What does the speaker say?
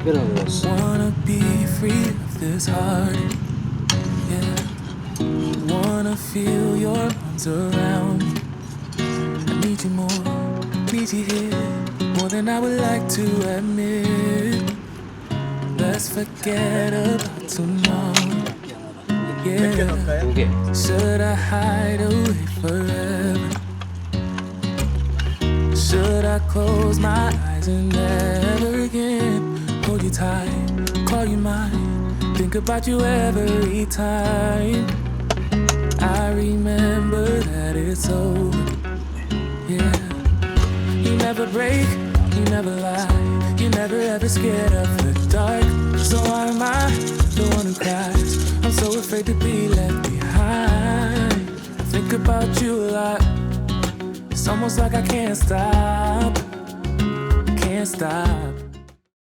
계란후라이. Wanna be free of this heart, yeah. Wanna feel your arms around me. I need you more, need you here, more than I would like to admit. Let's forget about tomorrow, yeah. 두 개. Should I hide away forever? Should I close my eyes and never again hold you tight, call you mine, think about you every time I remember that it's over, yeah. You never break, you never lie, you never ever scared of the dark. So why am I the one who cries? I'm so afraid to be left behind. I think about you a lot. It's almost like I can't stop, can't stop.